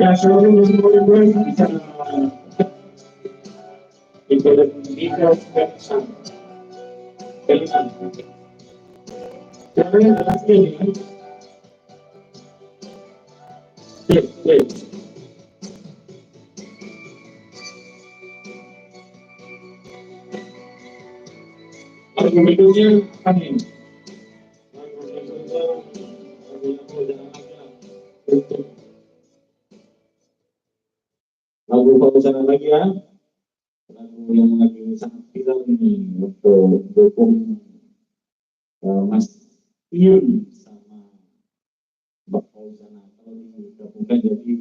Ya, seluruh murid-murid bisa tidak berikutnya kami lagu pausana lagi ya, lagu yang lagi sangat viral ini untuk dukung Mas Iun sama Mbak Fauzana. Kalau digabungkan jadi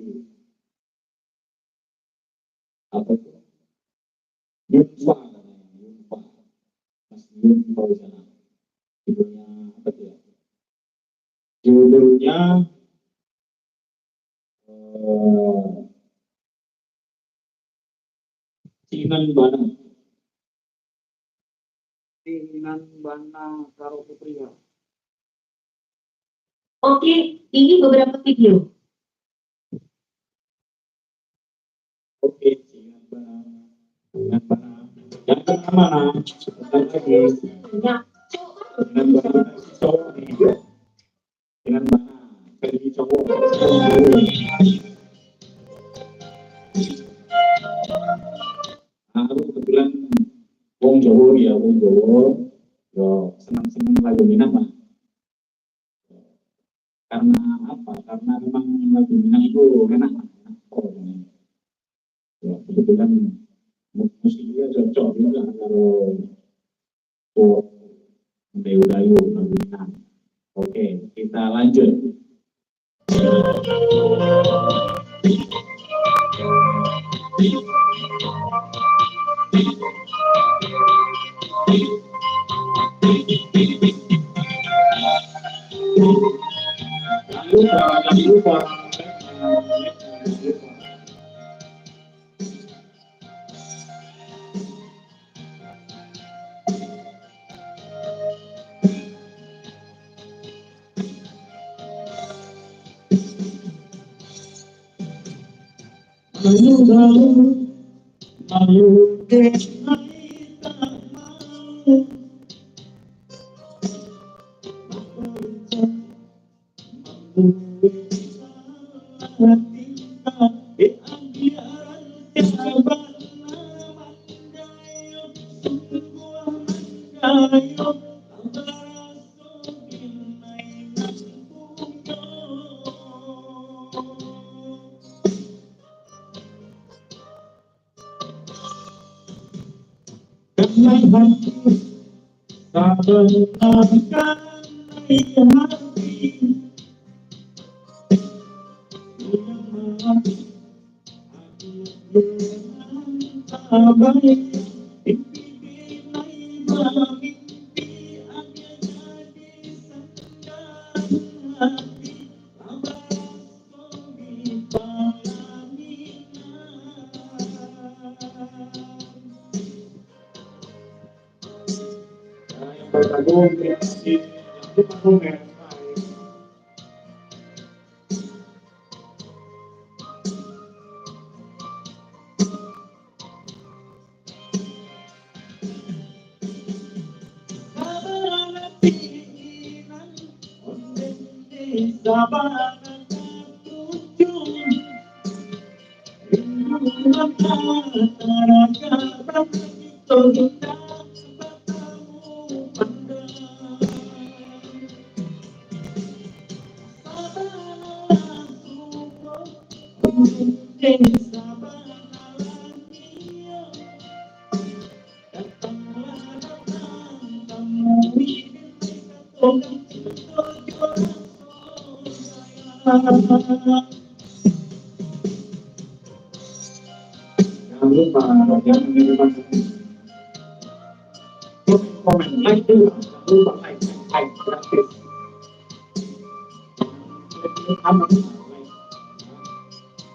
apa itu? Yunfa namanya, Yunfa. Mas Iun Fauzana. Judulnya apa tuh ya? Judulnya Cinan Bana. Cinan Bana Karo Putria. Oke, ini beberapa video. Oke, Cinan Bana. Cinan Bana. Yang pertama, sebentar lagi. Cinan Bana cowok nih. Cinan Bana versi cowok. Aku kebetulan wong Jawa ya, wong Jawa. Yo senang-senang lagu Minang lah. Karena apa? Karena memang lagu Minang itu enak. Ya, kebetulan musiknya cocok juga kalau Dayu lagu Minang. Oke, kita lanjut. Jangan lupa.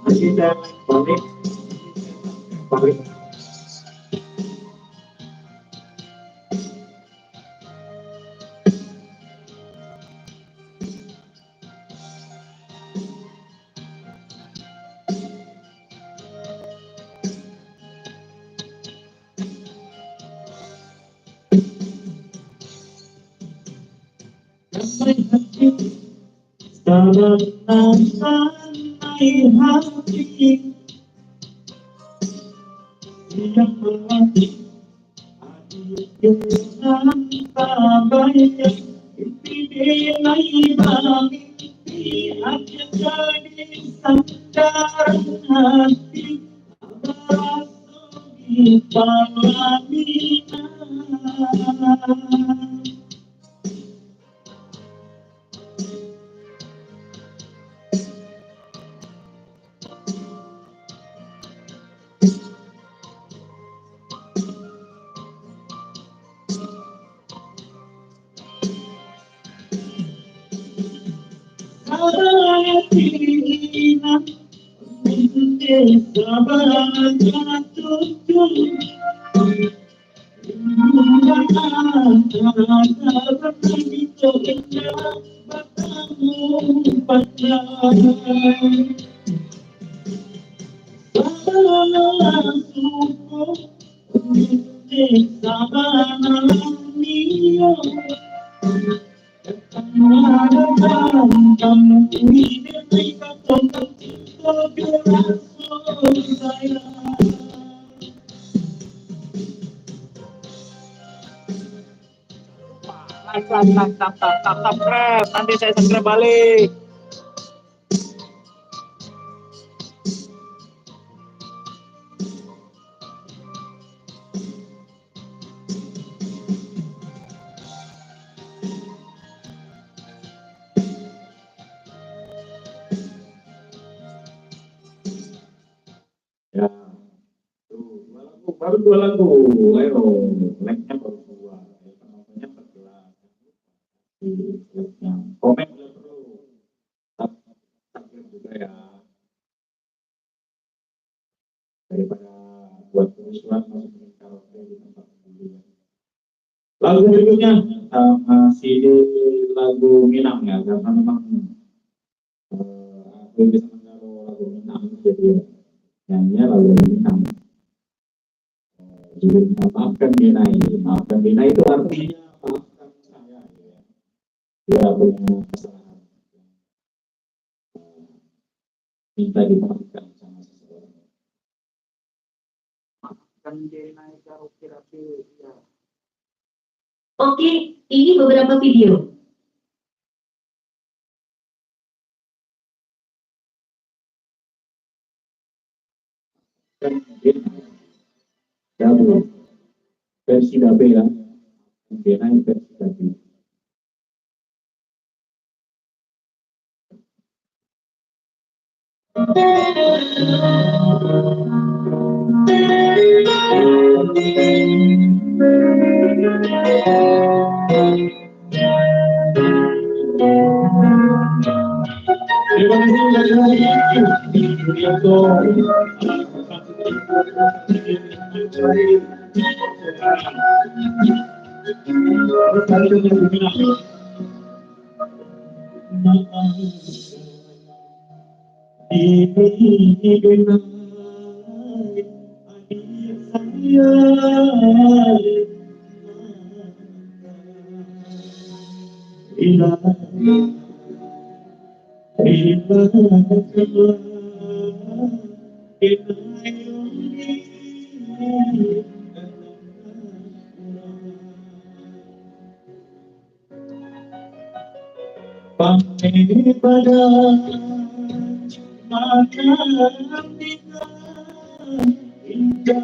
Masih saya balik, balik. Damai hati, dalam damai hati, yang melatih hati dengan tabahnya, dipilih mimpi hati jadi sandaran hati, di palaminan. Subscribe, nanti saya subscribe balik. Ya, baru 2 lagu, ayo, like-nya baru 2, penontonnya 14. Komen boleh perlu, subscribe juga ya, daripada buat kerusuhan masukin karaoke di tempat sendiri. Lagu berikutnya masih di lagu Minang ya, karena memang aku bisa menaruh lagu Minang, jadi nyanyinya lagu Minang. Judulnya Maafkan Minai. Maafkan Minai itu artinya maafkan saya. Dia punya kesalahan, minta dimaafkan sama seseorang. Maafkan Minai karaoke ya. Oke, ini beberapa video. Double versi Dabe ya, Minai versi Dabe. Terima kasih. Pada mata kita indah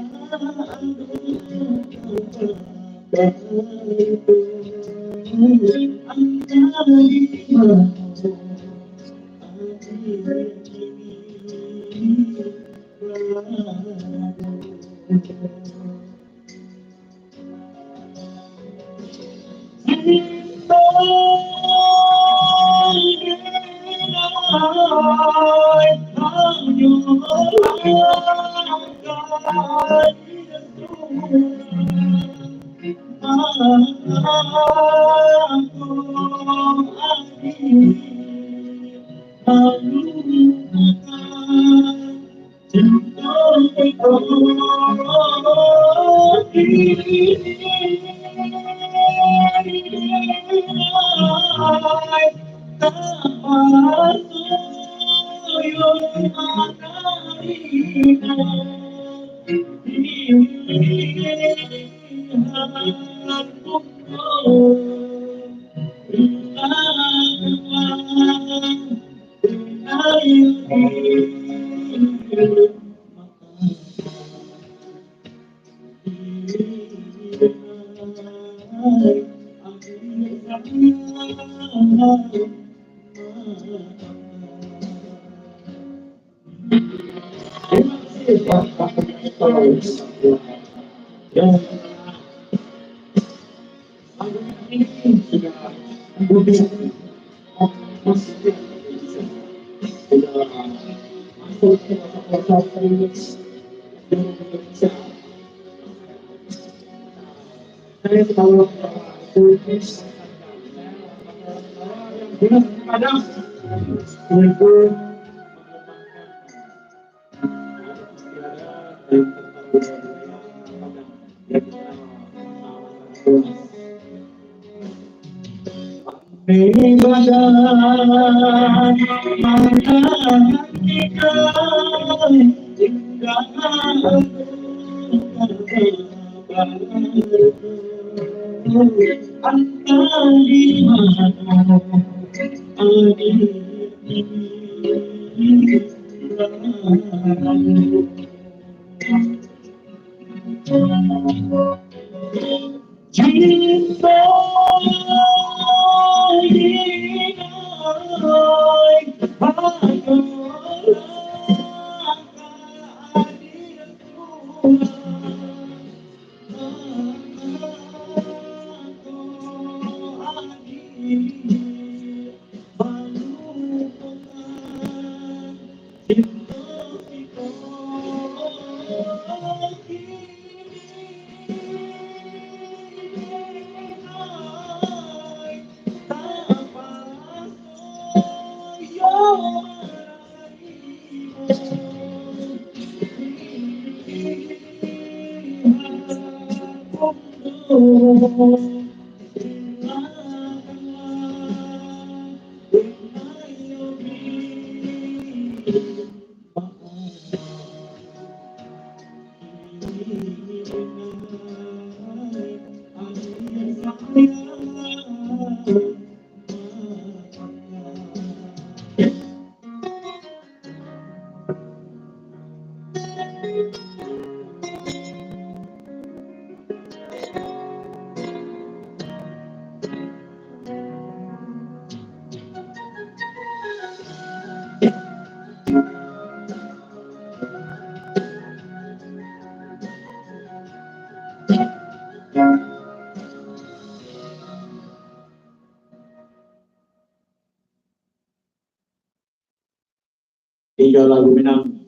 Tiga lagu Minang,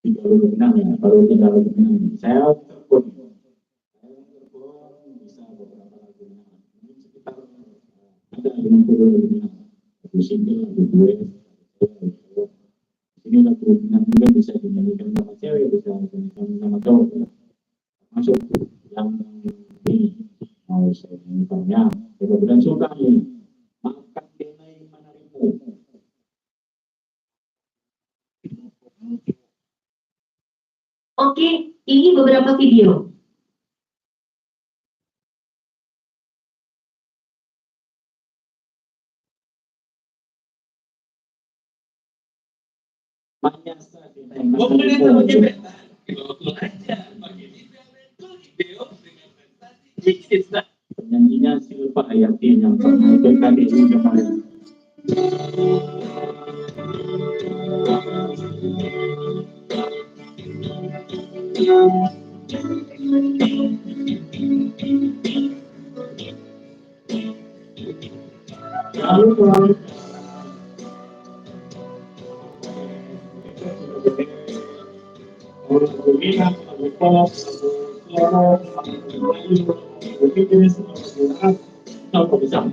ya, baru 3 lagu Minang. Saya telepon bisa beberapa lagu Minang. Ini sekitar ada 50 lagu Minang. Di sini lagu duet, ini lagu Minang juga bisa dinyanyikan sama cewek, bisa dinyanyikan sama cowok. Masuk yang ini mau saya nyanyikannya, mudah-mudahan suka nih. Makan denai manarimu. Oke, ini beberapa video. Manyasa denai manarimu. Penyanyinya Silva Hayati yang pernah ikut KDI kemarin. Lalu Minang, lagu pop, lagu Melayu, lagu Inggris, lagu Arab, apa bisa?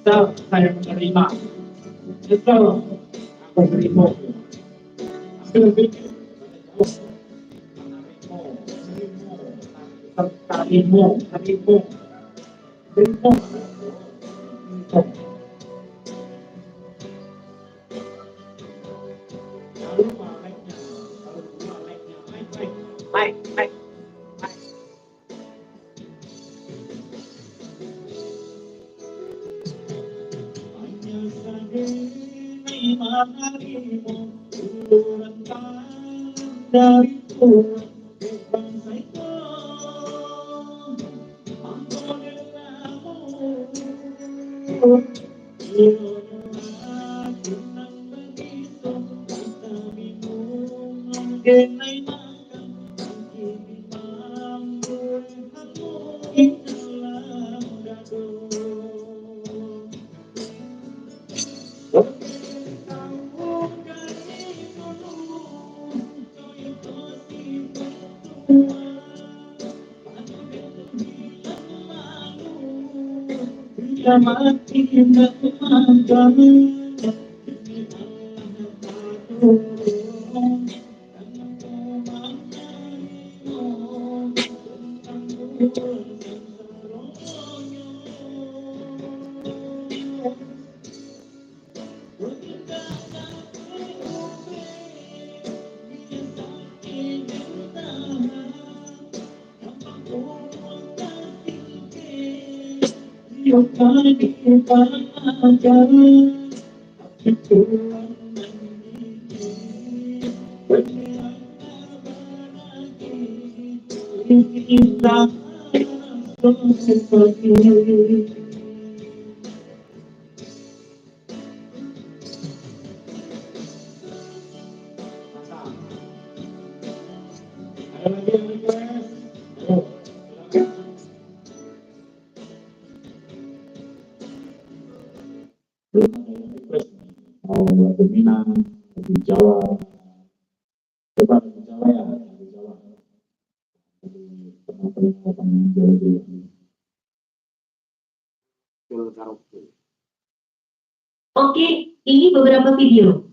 Menyesal saya menerima, menyesal aku menerima. Tarimu. Lagu Minang, lagu Jawa, coba lagu Jawa ya, lagu Jawa. Pernah Jawa dulu. Oke, ini beberapa video.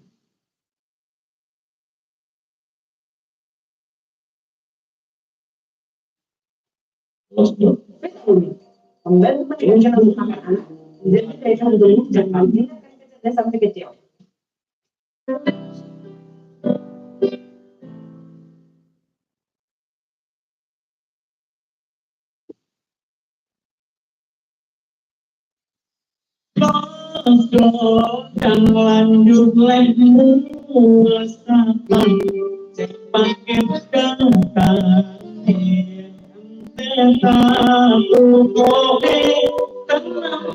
Los Membantu pendidikan anak-anak. Jadi mereka menjadi jangan kita sampai kecil. Dan lanjut lemu sapan pakai kata aku boleh tenang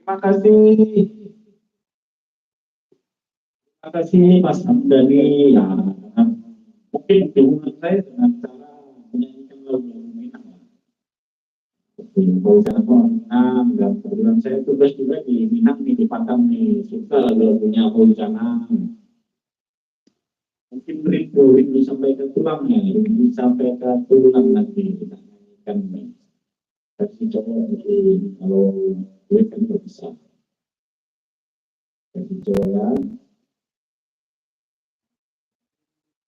Terima kasih Mas Hamdani ya. Mungkin hubungan saya dengan cara menyanyikan lagu Minang. Kalau cara Minang dan kebetulan saya tugas juga di Minang nih, di Padang nih, suka lagunya Hojana. Mungkin rindu sampai ke tulangnya, rindu sampai ke tulang nanti kita nyanyikan nih. Kasih coba kalau gue kan bisa. Kasih coba ya.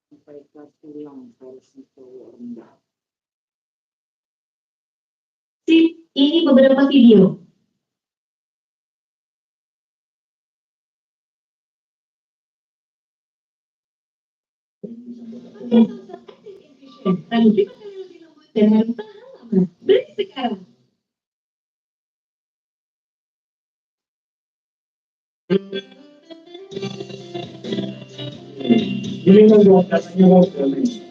Sampai ke tulang versi cowok rendah. Sip, ini beberapa video. Dan juga kalian lebih lembut dan harus tahan lama. Beri sekarang. Ini membuat katanya wakil nih.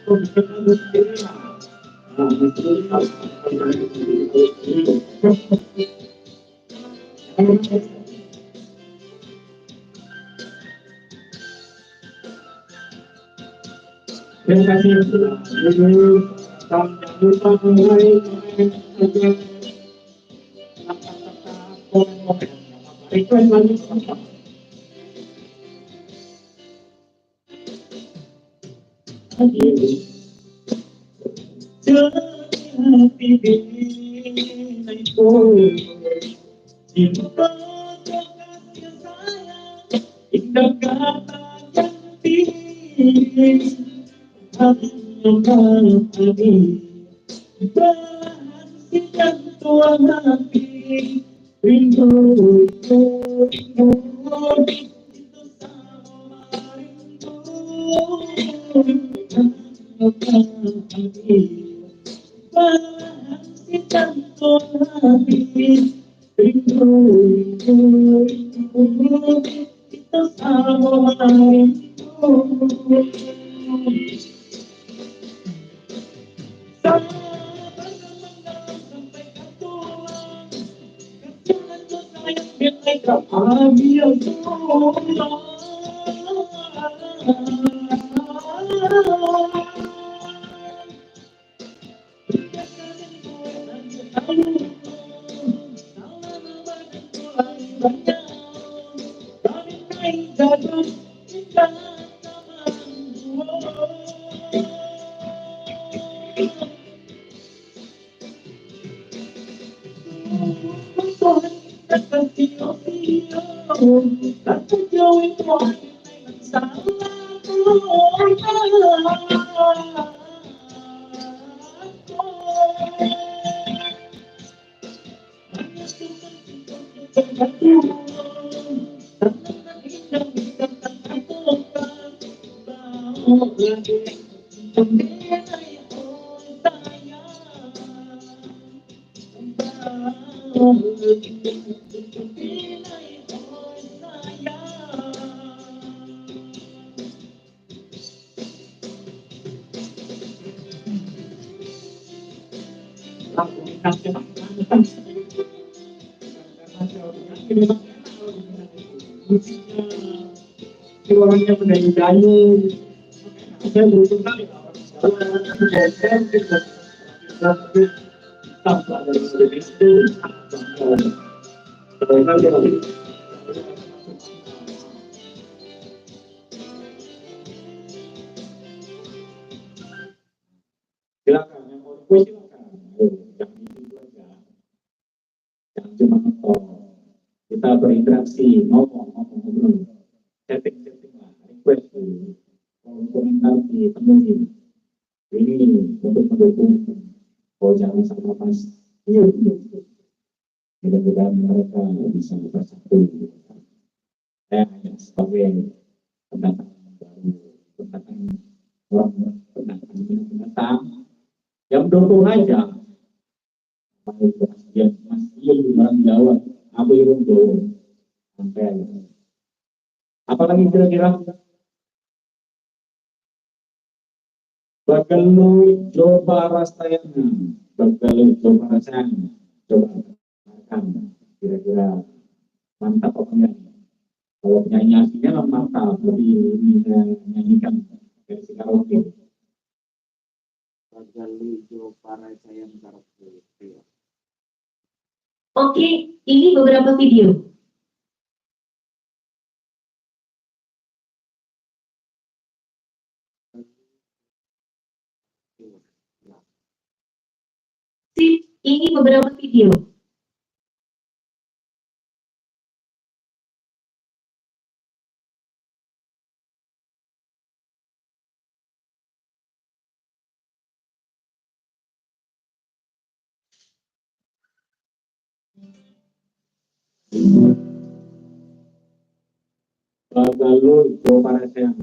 Terima kasih. Jangan lupa request lagi. Cinta kasih sayang, indah kata ganti, hanya tadi berhasil tua hati, rindu itu itu sama rindu, berhasil tua hati. Rindu, kita sama rindu. Sampai ketulang, jangan sayang mereka ambil pulang. Orangnya mendayu-dayu, saya beruntung silakan yang mau request silakan. Jangan itu aja, jangan cuma kita berinteraksi, ngomong, setting lah, request dulu, komentar ditemuin. Ini untuk mendukung, jangan sama pas, iya. Mudah-mudahan mereka bisa bersatu. Saya hanya sebagai pendatang baru, pendatang yang mendukung aja. Mas Iya di barang Jawa, apa itu sampai. Apalagi kira-kira? Bagalu coba rasanya, bagalu coba rasanya, coba makan, kira-kira mantap apa enggak? Kalau nyanyi aslinya mantap, lebih menyanyikan versi karaoke. Bagalu coba rasanya karaoke. Oke, ini beberapa video. Sip, ini beberapa video. Bagalu coba rasanya.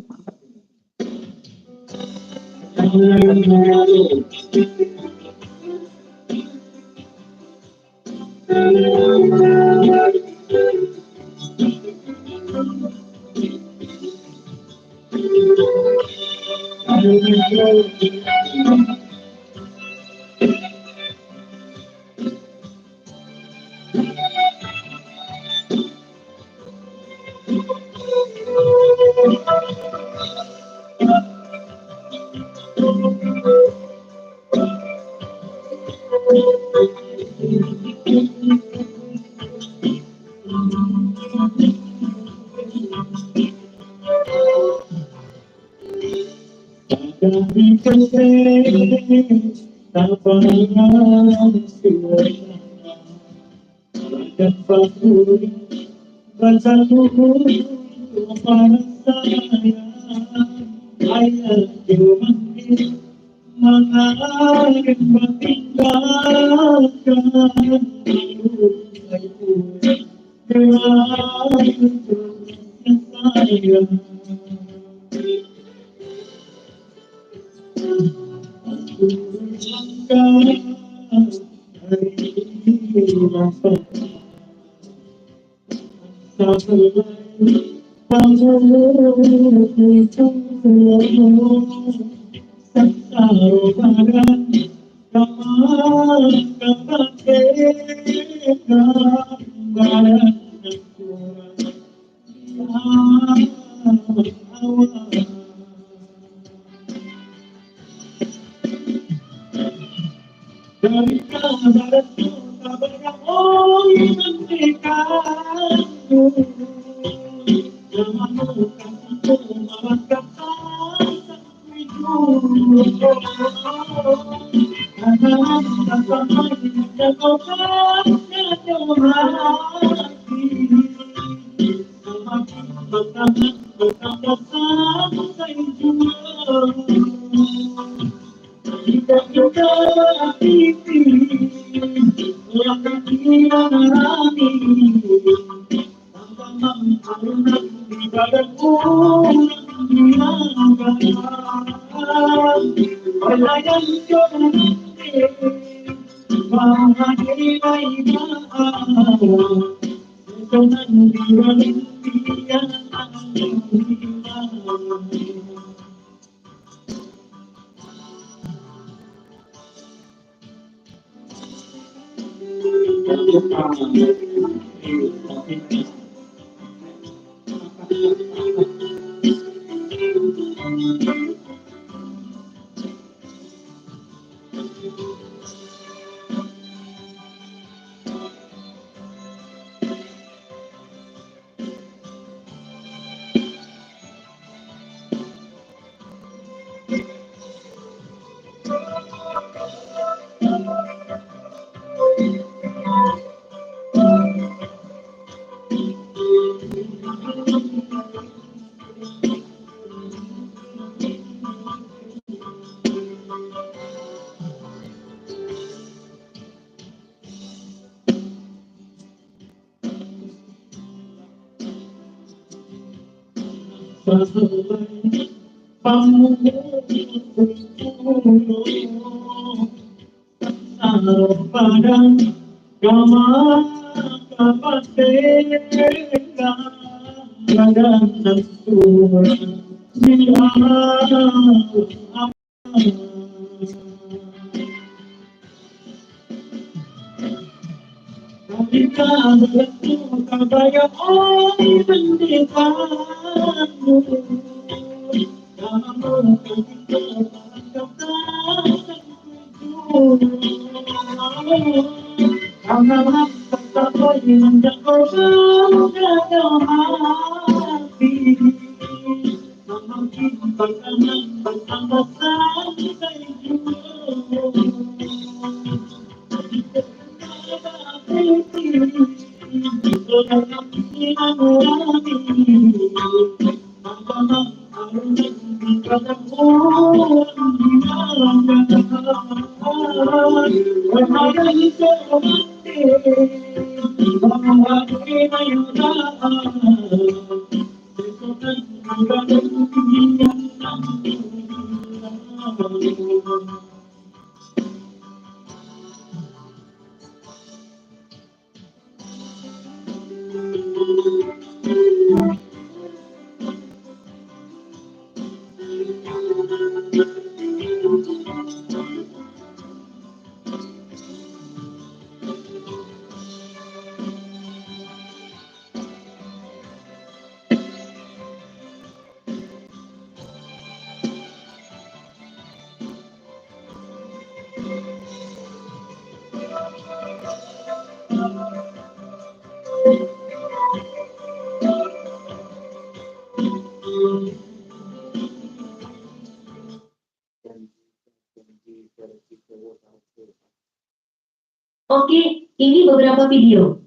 Oke, ini beberapa video.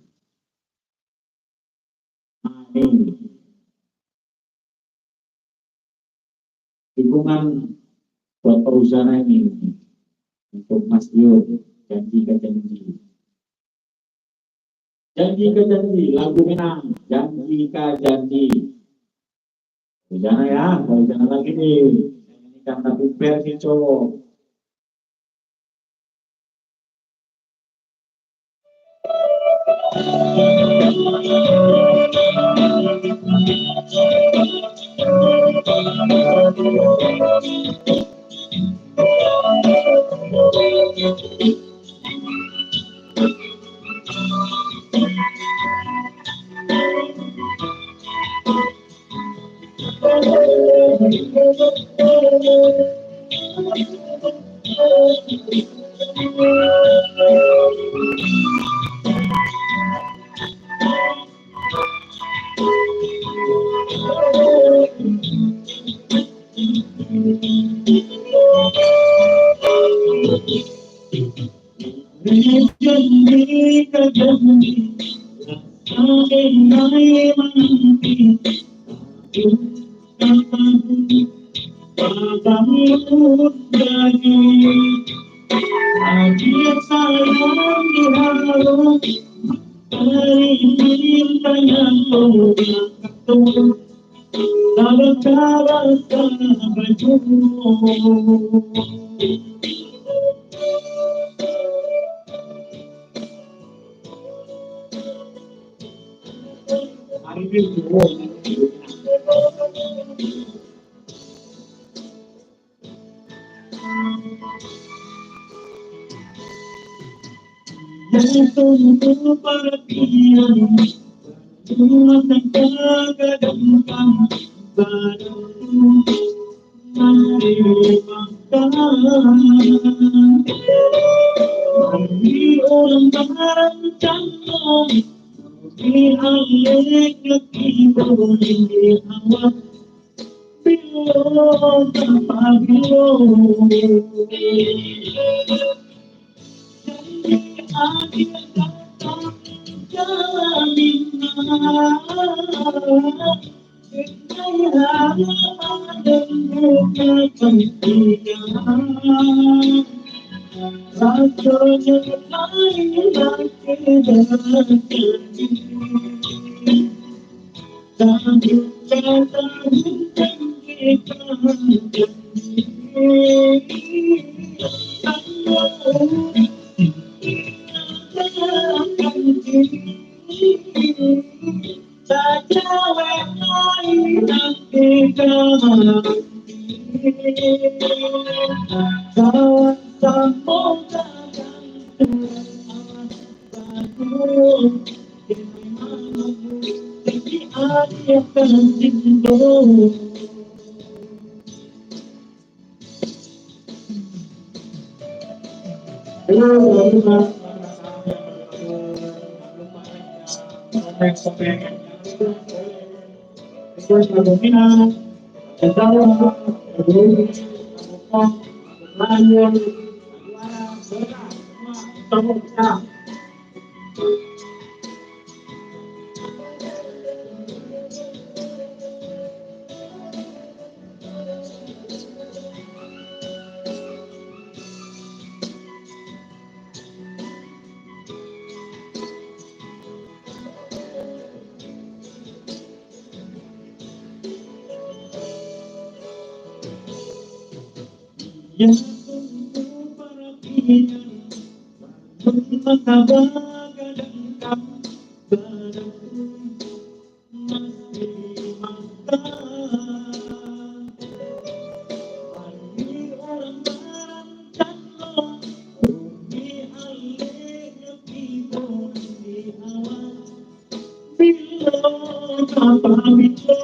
Ini dukungan buat perusahaan ini untuk Mas Dio, janji ke janji. Janji ke janji, lagu Minang, janji ke janji. Jangan ya, kalau jangan lagi nih, ini kan tapi versi cowok. Janji ke janji, sampai menanti, bangun dari hadir sayang di harum dari cinta yang begitu dalam cara berjumpa. Yang tunggu perhatian, cuma terkadang baru Mari orang merancang di alek ketimbang di awal bilo tanpa bilo jadi akhir kata jaminan saya dan bukan pentingnya rasanya lain lagi dan juga tak kita yang tunggu perhatian maka bagadangkan padaku masih mata bagi orang merancang di alih kibon di awal bilo tanpa bilo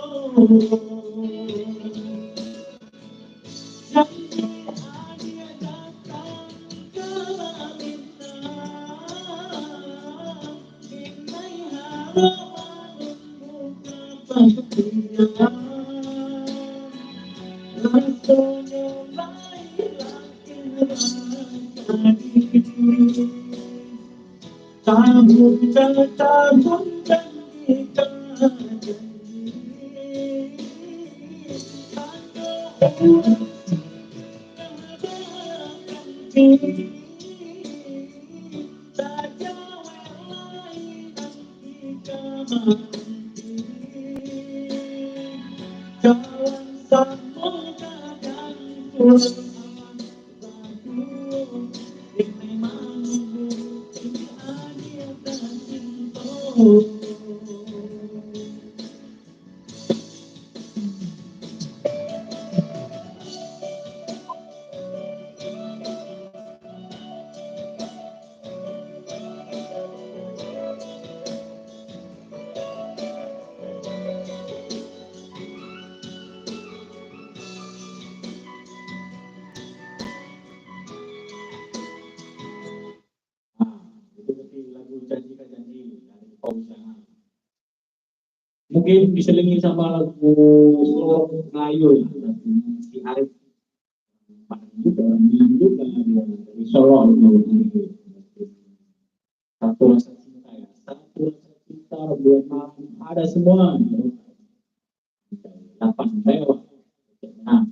Tabur tabur janji janji, saja walai dan jalan sama kadang pulang ini mampu ini hadiah dan cinta. Itu berarti lagu Janji Kan Janji dari Pausiana. Mungkin diselingi sama lagu Slow Melayu ya, lagu si Arif juga, Milan juga dia dari Solo itu. Satu rasa cinta ya, satu rasa cinta buat malam ada semua. 8 lewat. Nah,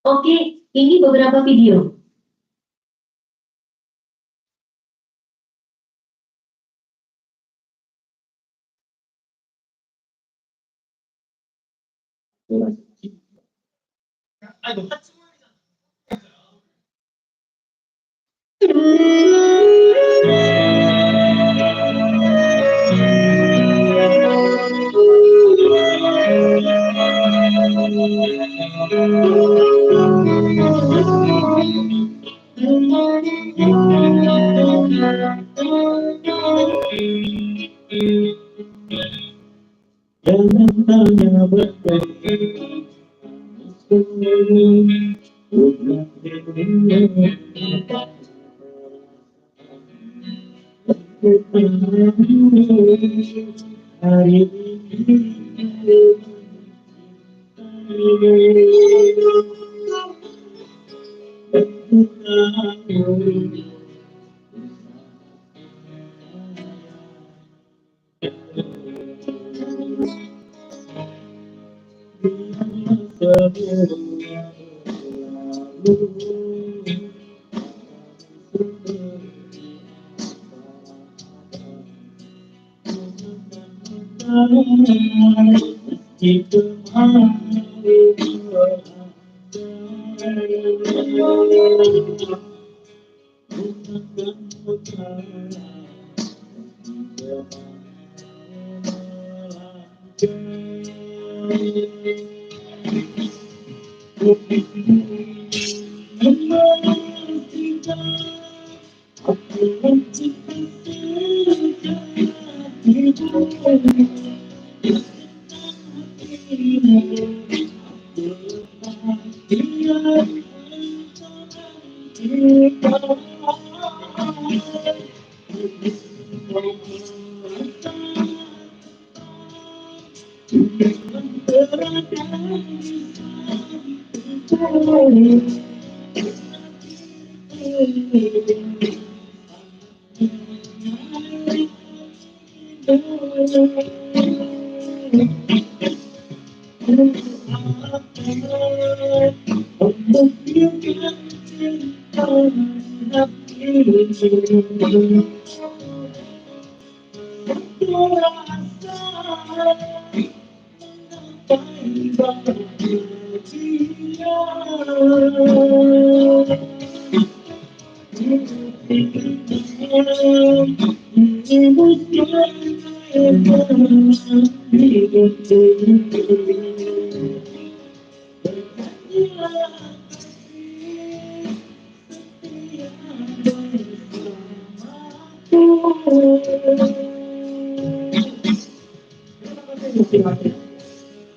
Oke, ini beberapa video. satu rasa cinta. Jangan tanya berkali, bukan dirimu. Hari ini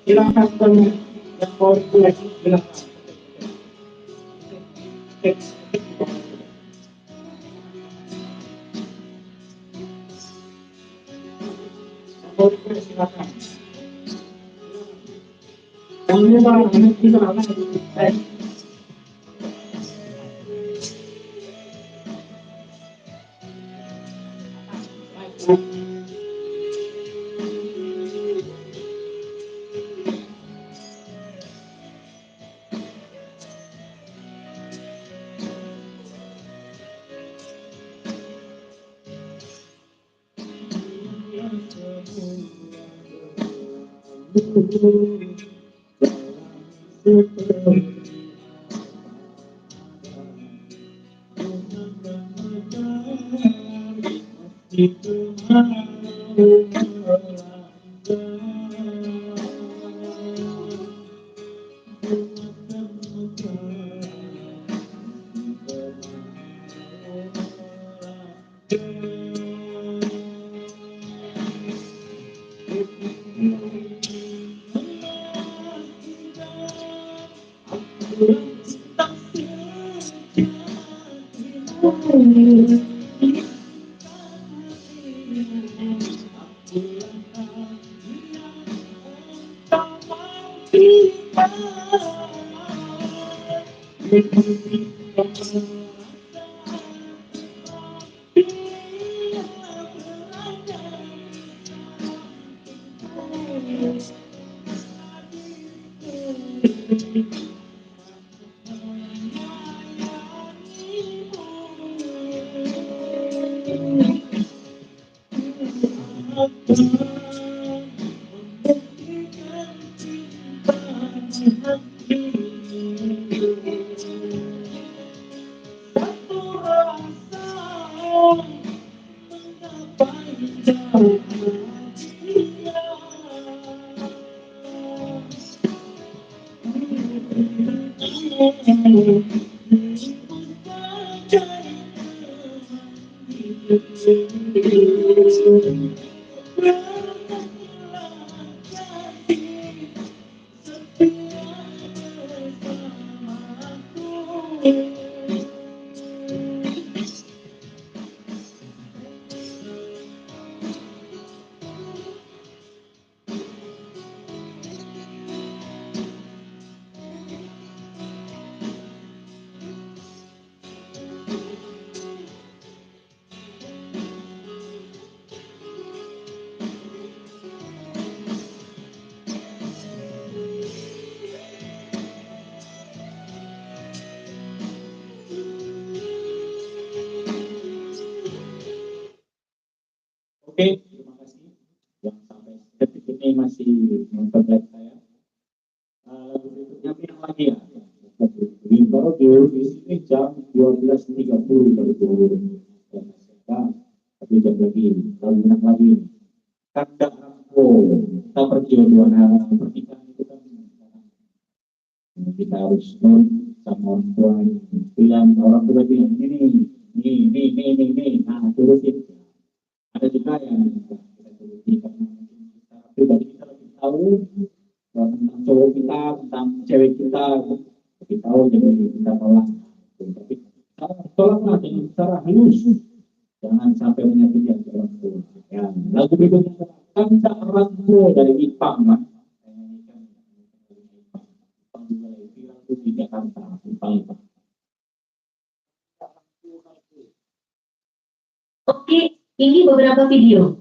silakan yang mau lagi silakan. Silakan. Oke, terima kasih yang sampai detik ini masih nonton live saya. Berikutnya pindah lagi ya. Baru di sini jam 12.30 baru turun. Tapi jam lagi, lalu pindah lagi. Kanda Rampo, kita perjodohan pernikahan itu kan kita harus sama orang tua, bilang orang tua bilang ini, nah turutin. Ada juga yang kita turuti karena secara pribadi kita lebih tahu tentang cowok kita, tentang cewek kita, lebih tahu jadi kita tolak. Tapi tolaklah dengan secara halus, jangan sampai menyakiti orang tua. Ya, lagu berikutnya Kanda Rampo dari Ipang, Mas. Ipang juga viral tuh di Jakarta, Ipang. Oke, ini beberapa video.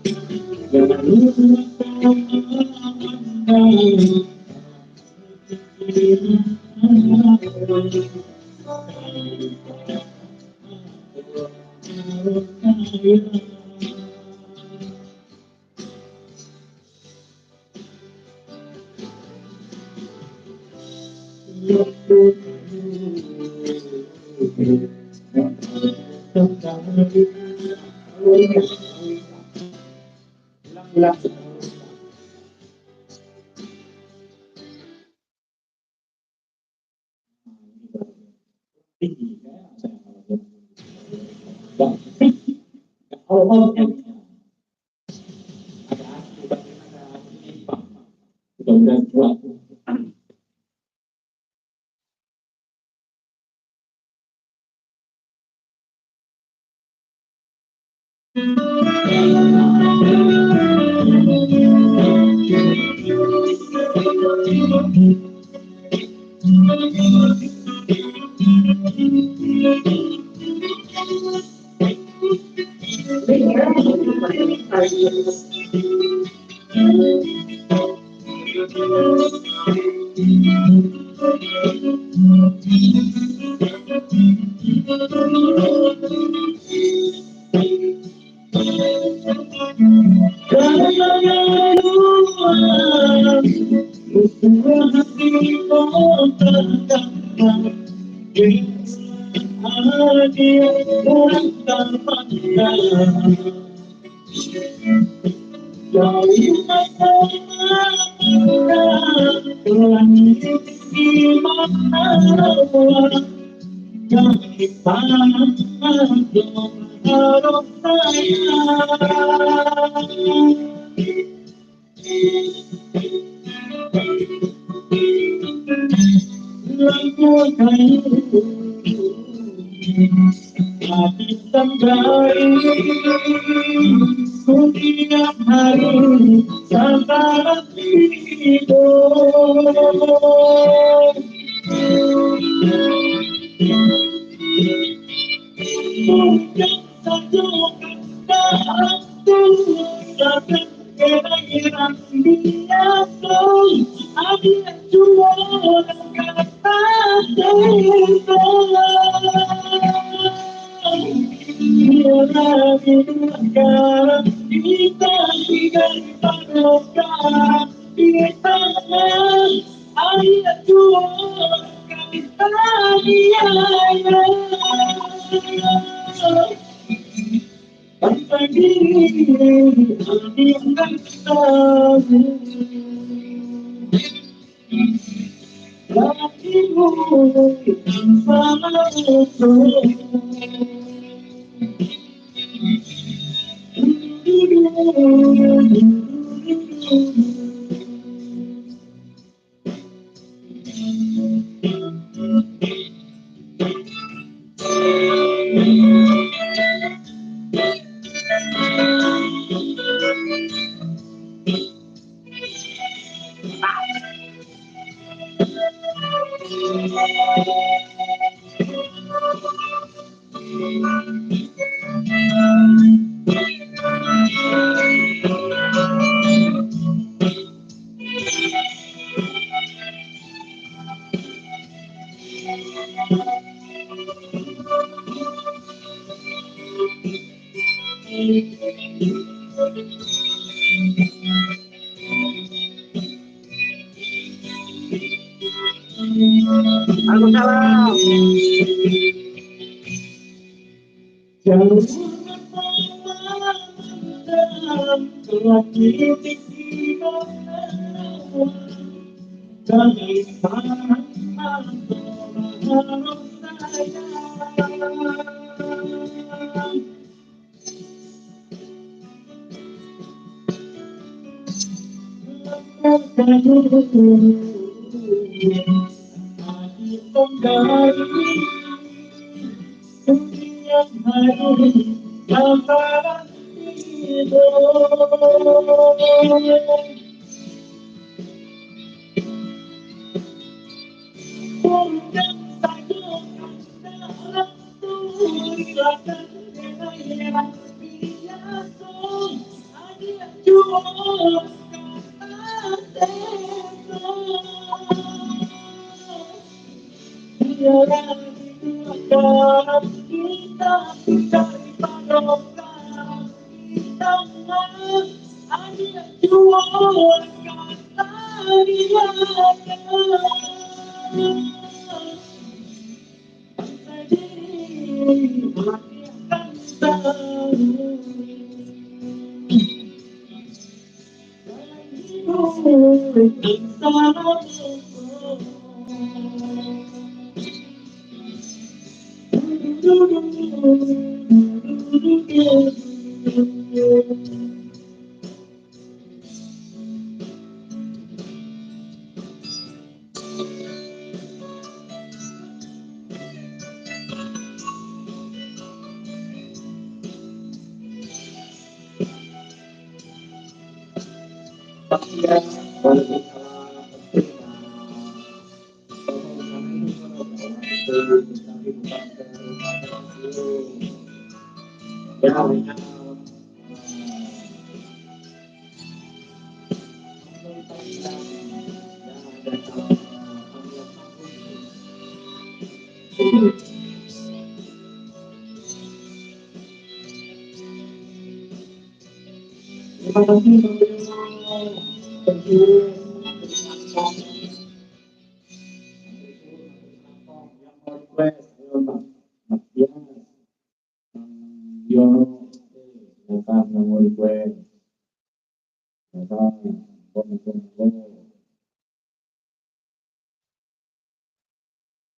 Jangan ulang-ulang. Tinggi kalau udah kuat.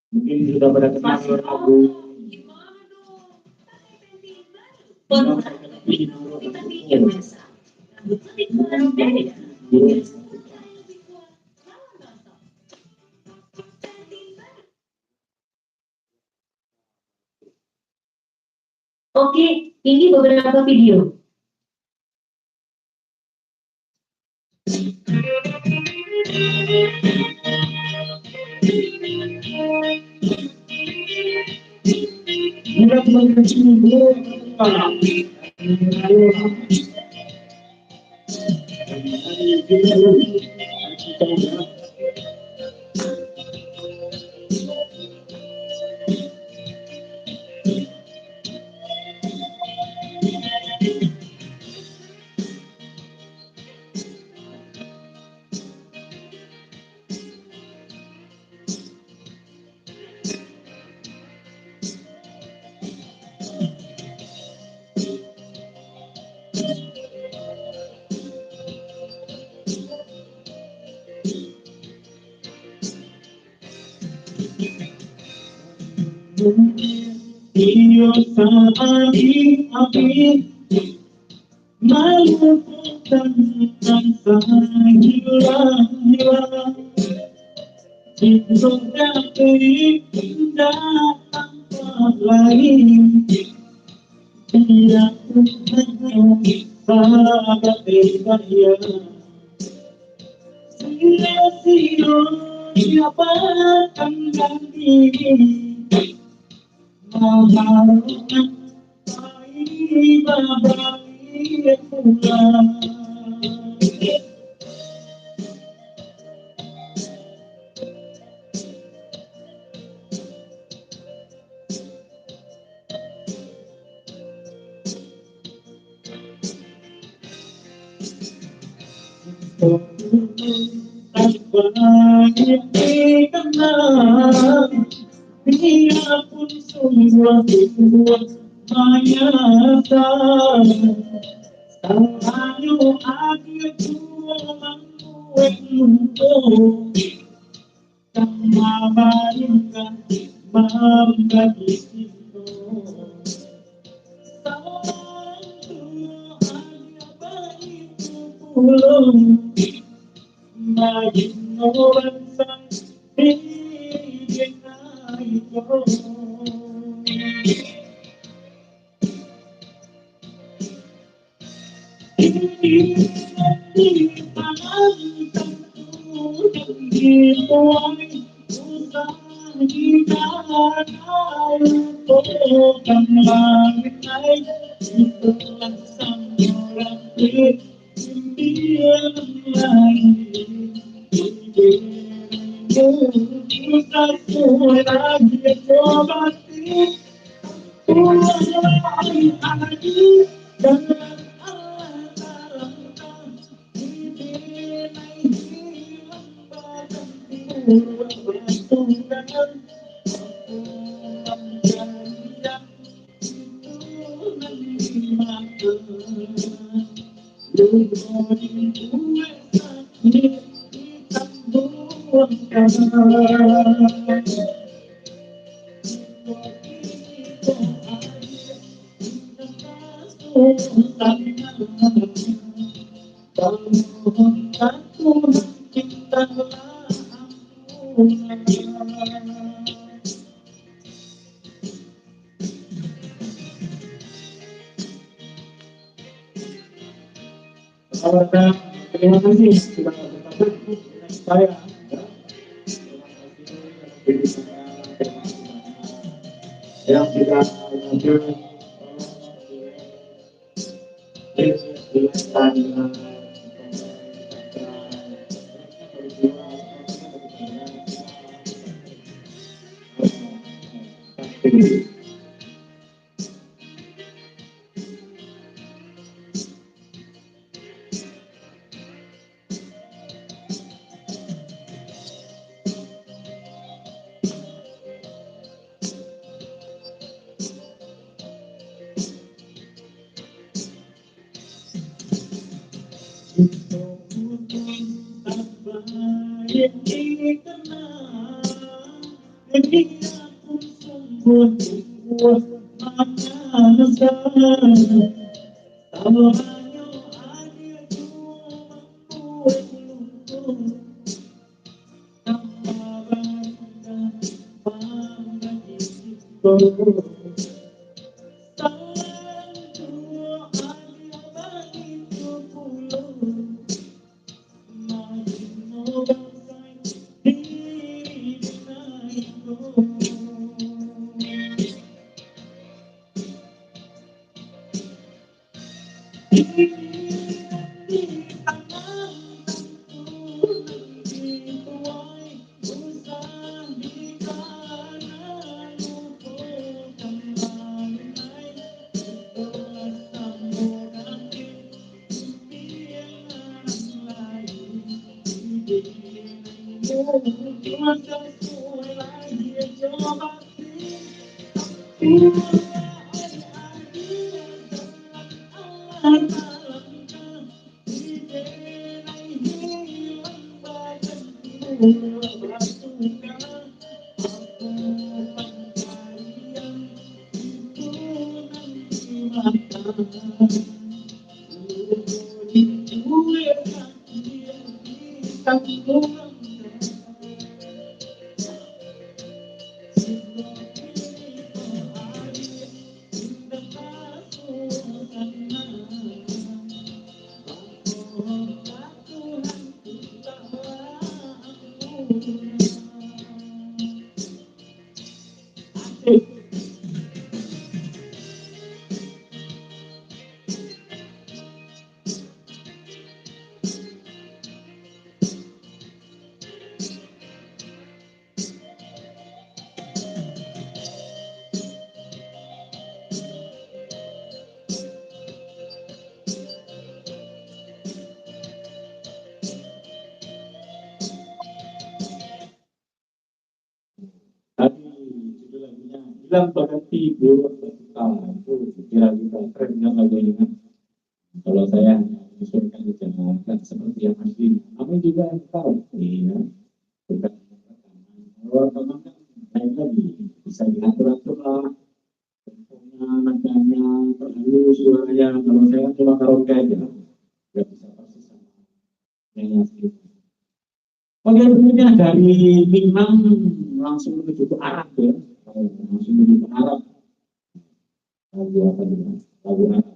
Mungkin sudah pada kenal lagu Oke, ini beberapa video. Io sarei api, malukan tanpa hilang. Sudah indah tanpa lain, tidak sahabat saya. Sia-sia siapa akan ganti memalukan tiba balik pulang. Tanpa dikenal, dia pun semua mayata. Selalu ada Tuhan untuk kemarinkan membagi itu. Satu hanya bagiku pulang. Ignoran Terima kasih sudah bergabung dengan saya. Yang tidak hadir tadi judul lagunya bilang berhenti dulu itu kira-kira keren kan lagunya. Kalau saya menyesuaikan dengan seperti yang asli, kami juga tahu ya bukan kalau rekaman kan lain lagi bisa diatur-atur lah tempatnya, nadanya, terlalu suaranya. Kalau saya cuma karaoke aja nggak bisa persis sama yang asli. Oke, berikutnya dari Minang langsung menuju ke Arab ya. Langsung menuju ke Arab. Lagu apa nih? Lagu Arab.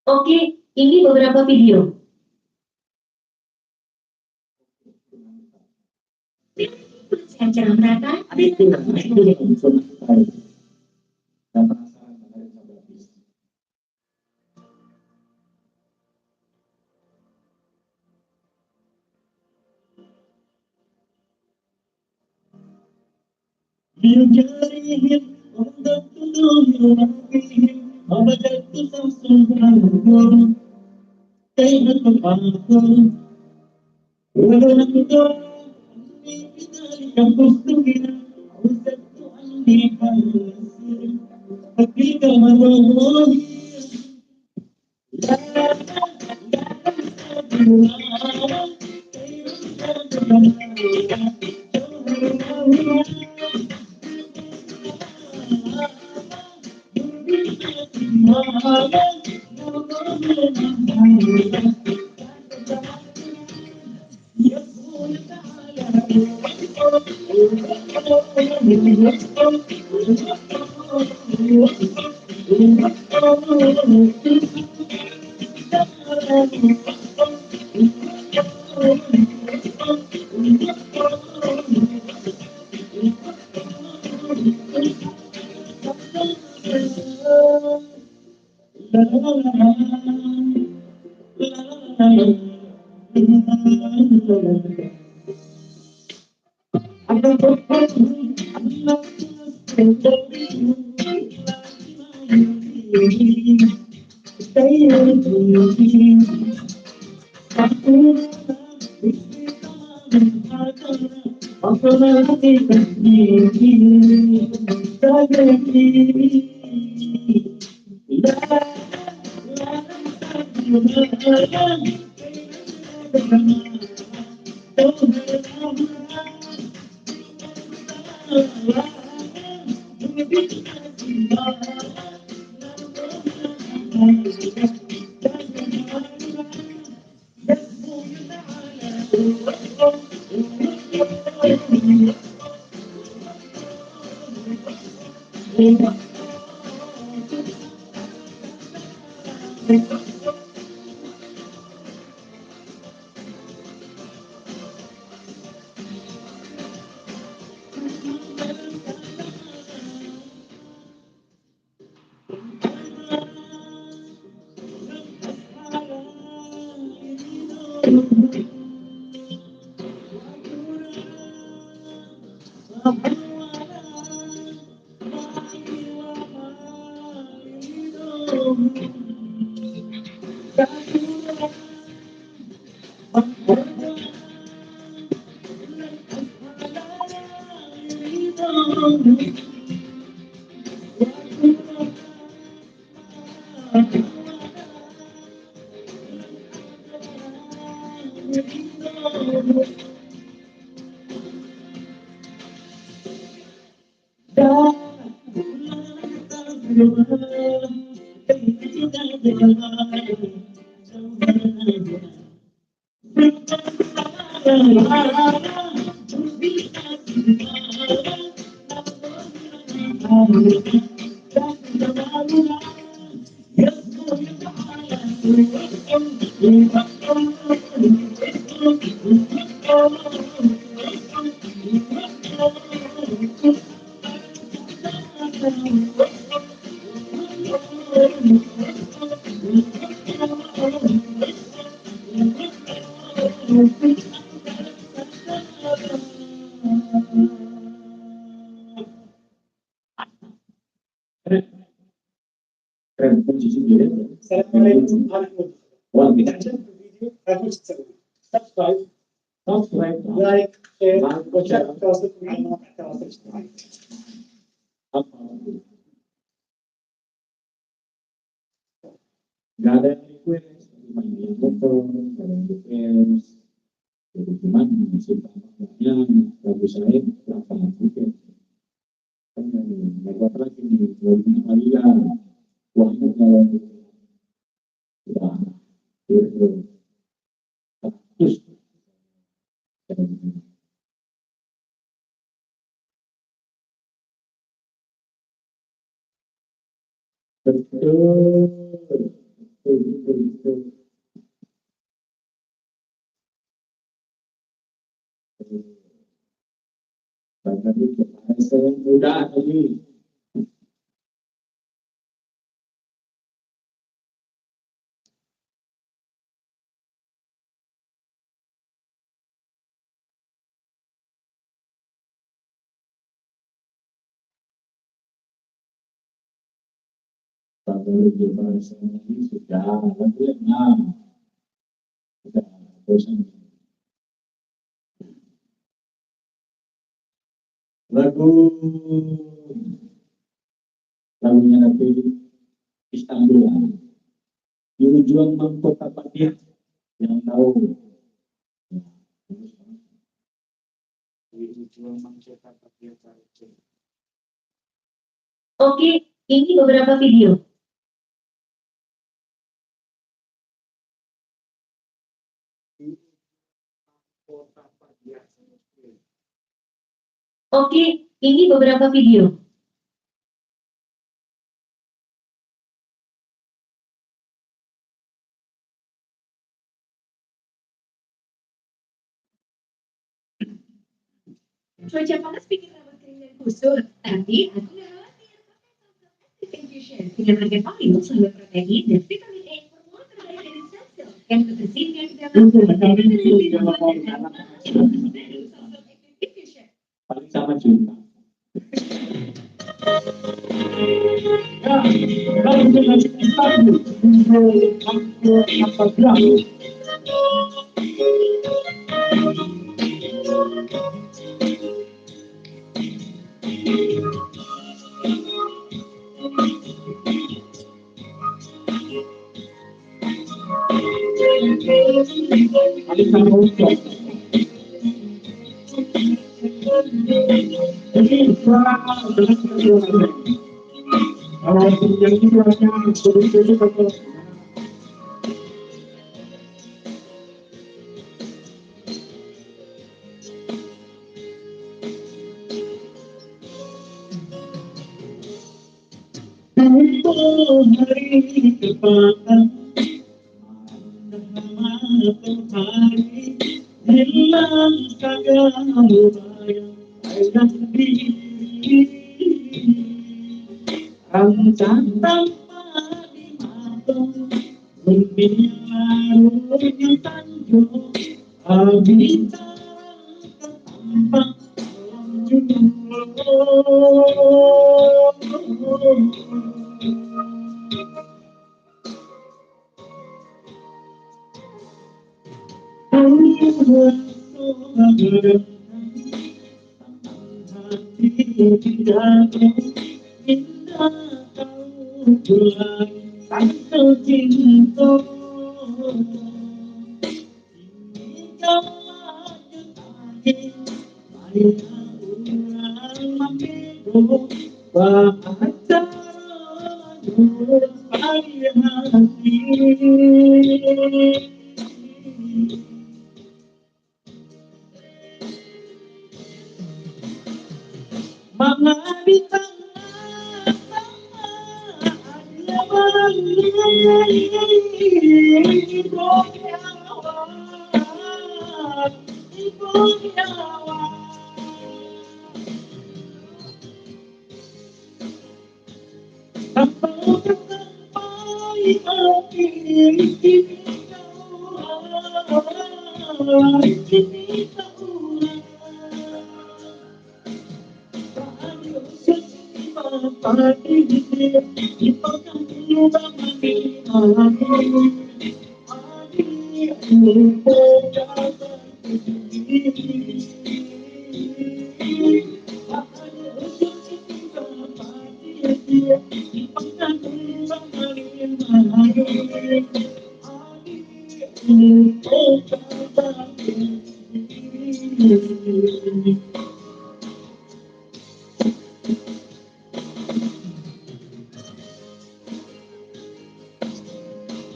Oke, ini beberapa video. Secara merata, Itu بجارهم ورددت ظهورهم وبدأت تصنعهم كيف تفاخر ولم ترى أني بذلك فزت بها وزدت عني فالسر فكيف والله لا لا subscribe, like, share, وشارك تواصلكم على مواقع التواصل الاجتماعي. Gak ada request, cuma yang foto, gak ada request. Jadi cuman simpangnya lagu saya lapangan juga. Kan mereka lagi di kalian, uangnya kalau ya, itu terus. Betul, betul. Karena itu saya mudah tadi. menuju pada ini sudah lagu yang sudah bosan. Lagunya nanti Istanbul. Di ujung kota Fatih yang tahu. Di ujung kota Fatih. Oke, ini beberapa video. Oke, ini beberapa video. Cuaca panas bikin rambut kering dan kusut, tapi aku nggak khawatir. Infusion dengan harga paling sumber protein dan vitamin A formula terbaik dari Sunsilk yang tersedia di dalam paling sama juga.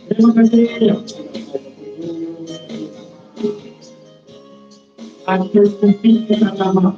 Terima kasih. Akhir mungkin kita sama.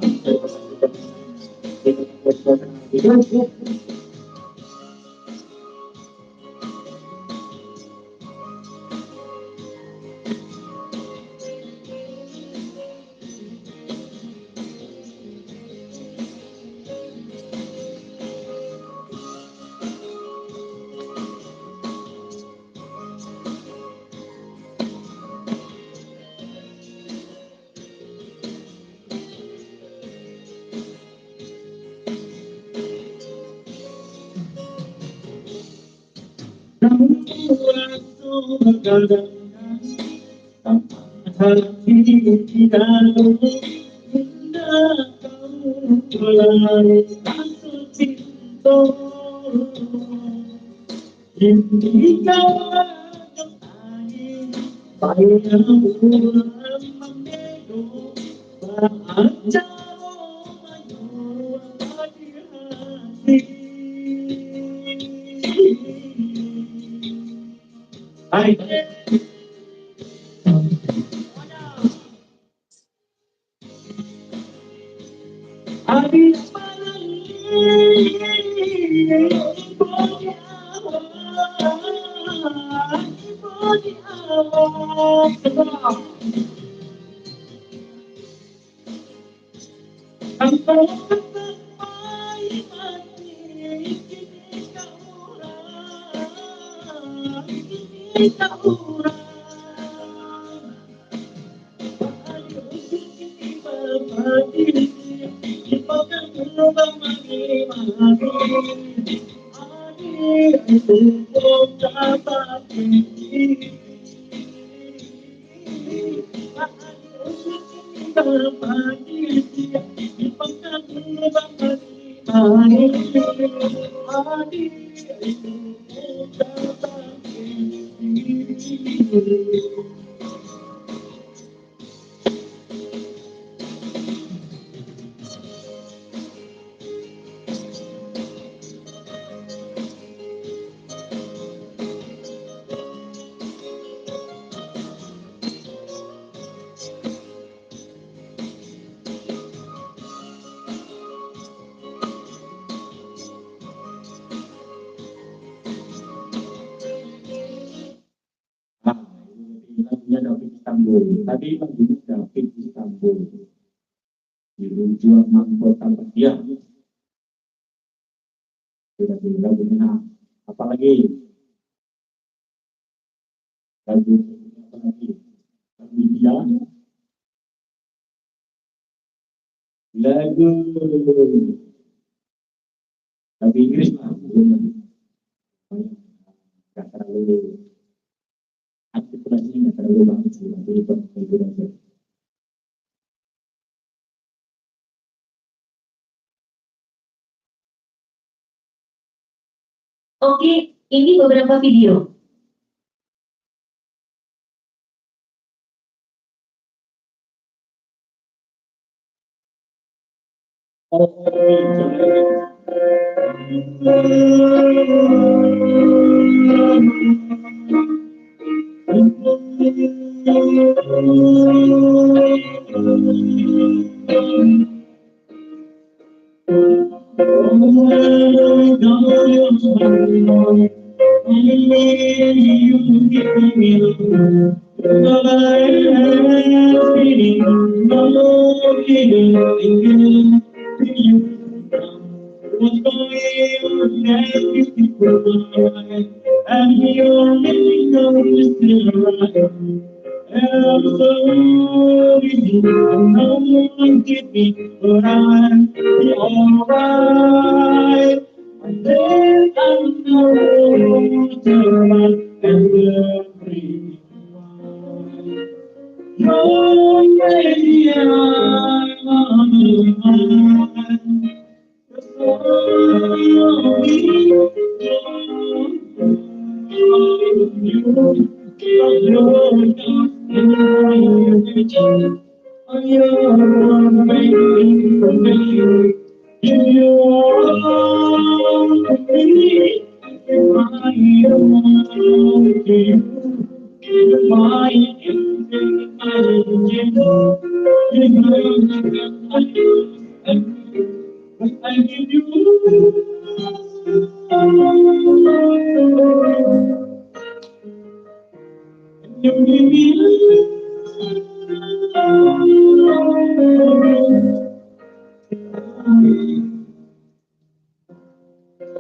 namun waktu kadang hati tidak hendak kau mulai masuk cinta. Jika kembali bayang pulang membedo baca mayu di hati. Hai, hari malam ini tanpa sampai mati kita orang, kita orang. Lagunya David Istanbul. Tadi lagunya David Istanbul. Dirujuk Mangkota Bahagia. Tidak lagunya apa lagi? Lagu apa lagi? Lagu dia. Lagu Inggris lah. Gak terlalu artikulasinya nggak terlalu banget sih, jadi itu aja. Oke, ini beberapa video.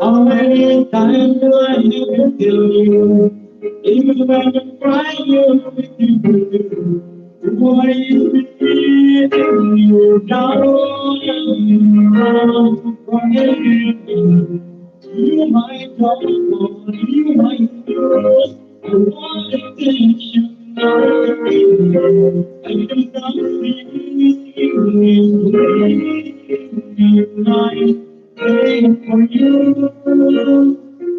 How many times do I have to tell you? Even when I'm crying, you're with you. What is between you down for you? You might talk, you might do, I want attention. I can stop seeing you night, waiting for you.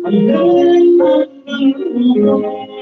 And then thank you.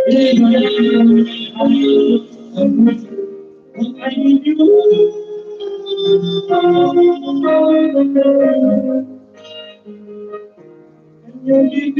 Terima kasih yang sudah menonton, yang sudah like.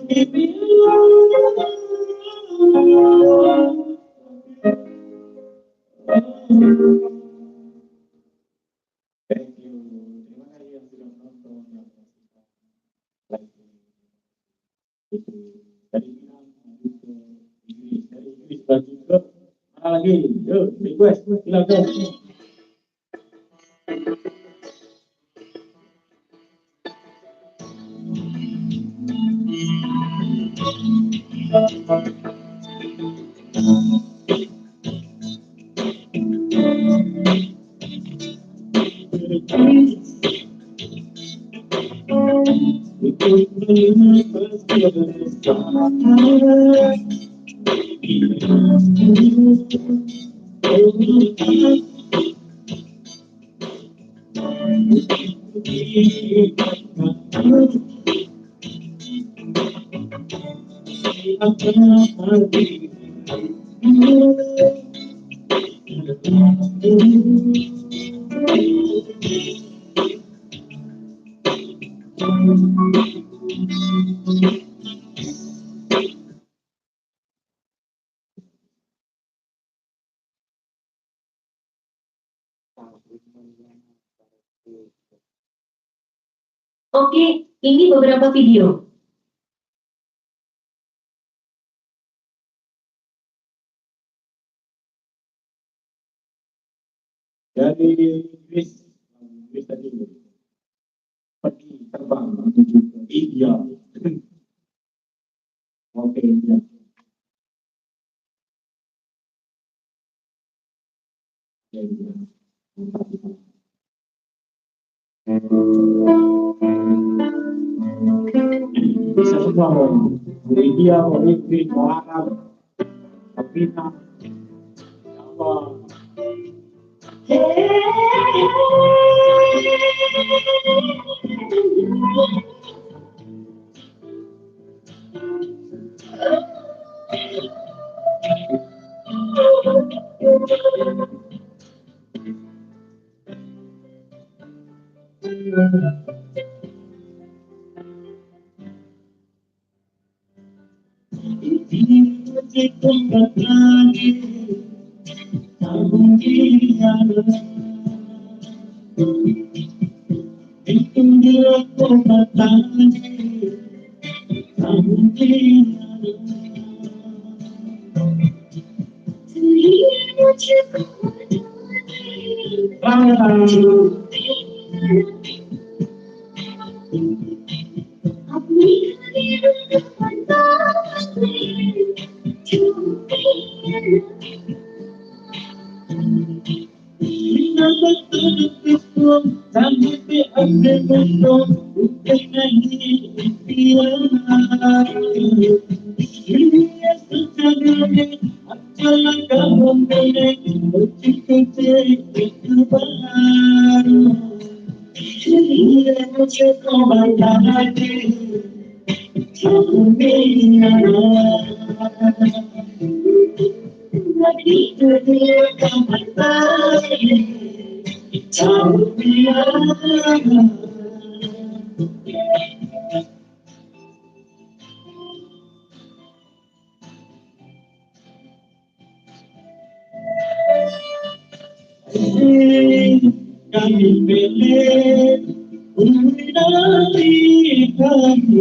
Dari Minang lanjut ke Inggris, dari Inggris lanjut ke mana lagi? Yuk, request, silakan. Oke, ini beberapa video. Dari Inggris, Inggris tadi pergi terbang menuju ke India. Oke, India. Ya, India. Bisa semua mau India, mau Inggris, mau Arab, Filipina, Jawa. itu dia kota tadi kami pilih dari kami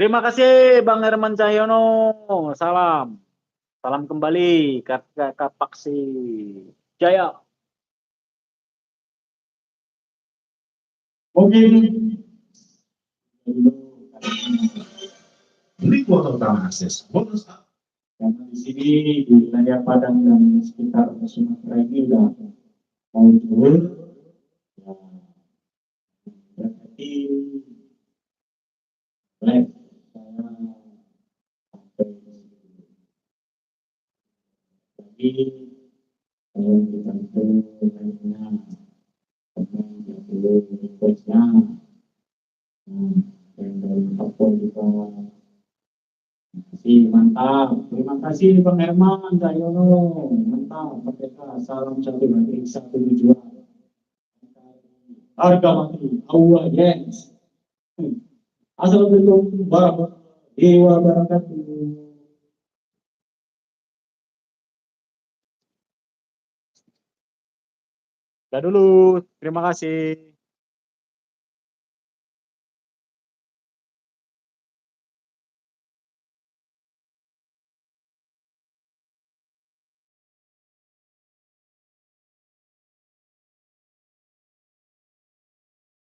Terima kasih Bang Herman Cahyono. Salam. Salam kembali Kakak Paksi Jaya. Mungkin Kuota utama akses bonus karena di sini di wilayah Padang dan sekitar Sumatera ini udah mau turun, ya, berarti Baik, saya sampai tadi kalau kita itu lainnya karena perlu requestnya dan dari Papua kita masih mantap. Terima kasih Bang Herman, Kak Yono, mantap. PKK, salam satu hari satu tujuan. Harga mati, awal yes. Assalamualaikum warahmatullahi wabarakatuh. Dah dulu, terima kasih.